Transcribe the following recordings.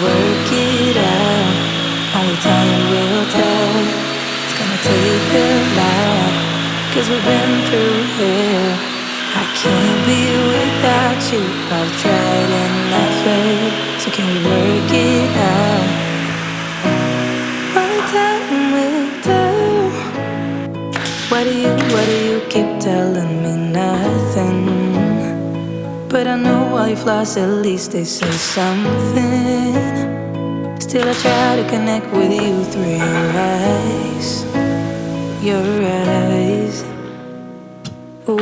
work it out? Only time will tell. It's gonna take a lot, 'cause we've been through hell. I can't be without you. I've tried and I failed. So can we work it out? Only time will tell. Why do you keep telling me nothing? But I know all your flaws, at least they say something. Still I try to connect with you through your eyes. Your eyes.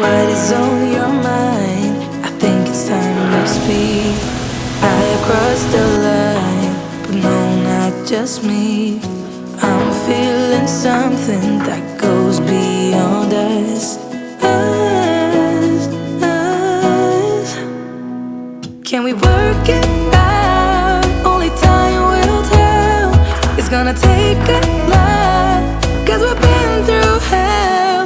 What is on your mind? I think it's time to speak. I have crossed the line, but no, not just me. I'm feeling something that goes beyond us. Can we work it out? Only time will tell. It's gonna take a lot, 'cause we've been through hell.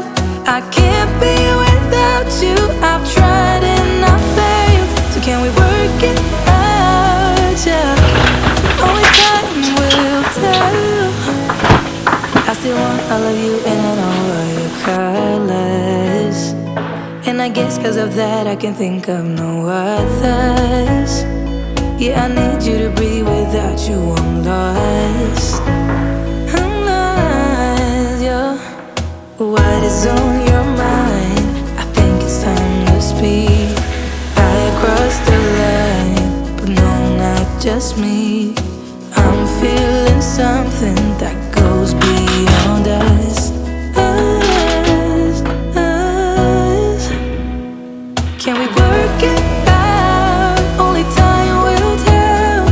I can't be without you. I've tried and I failed. So can we work it out? Yeah. Only time will tell. I still want all of you and I know all your colors. And I guess 'cause of that I can think of no others. Yeah, I need you to breathe. Without you I'm lost. I'm lost, yeah. What is on your mind? I think it's time to speak. I crossed the line, but no, not just me. I'm feeling something that goes beyond us. Can we work it out? Only time will tell.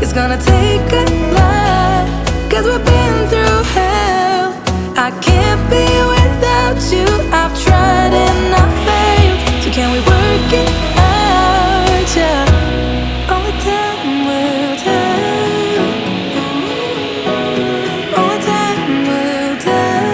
It's gonna take a lot, 'cause we've been through hell. I can't be without you. I've tried and I failed. So can we work it out? Yeah. Only time will tell. Only time will tell.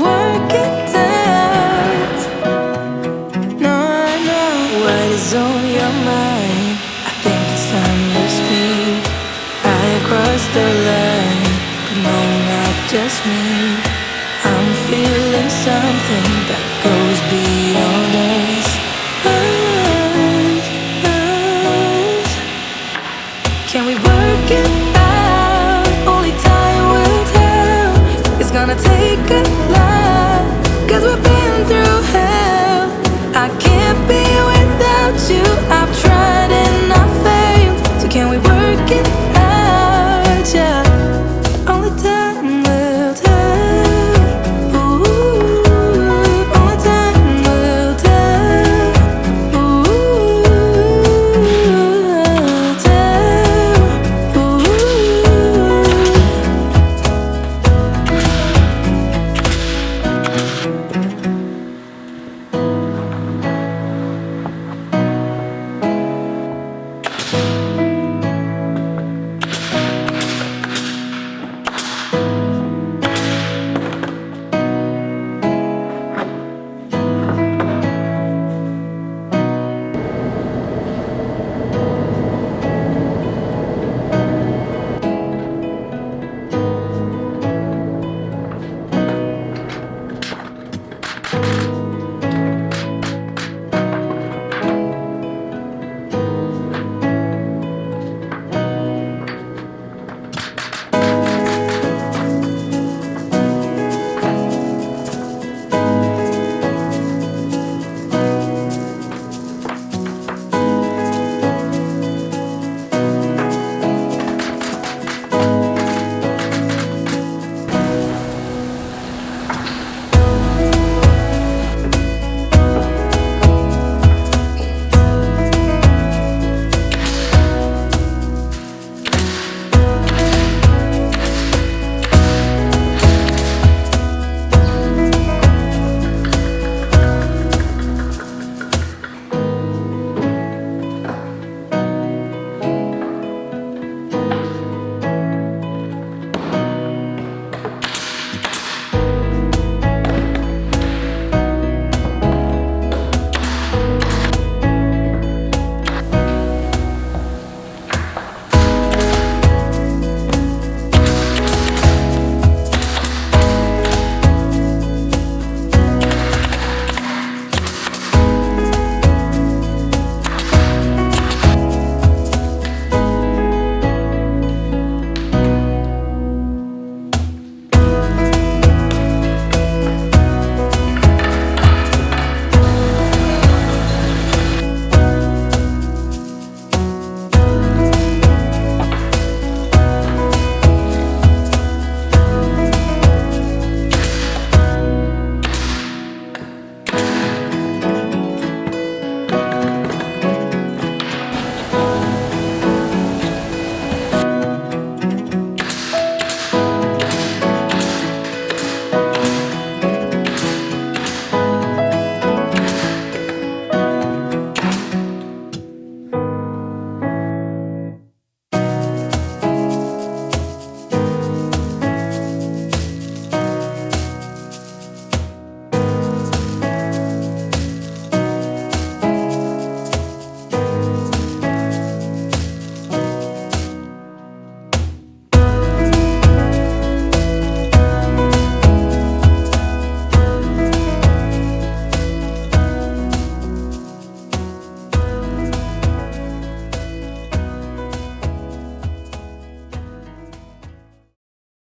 Work it out. No, no. What is on your mind? I think it's time to speak. I crossed the line, but no, not just me. I'm feeling something that goes beyond us. Can we work it out? Only time will tell. It's gonna take a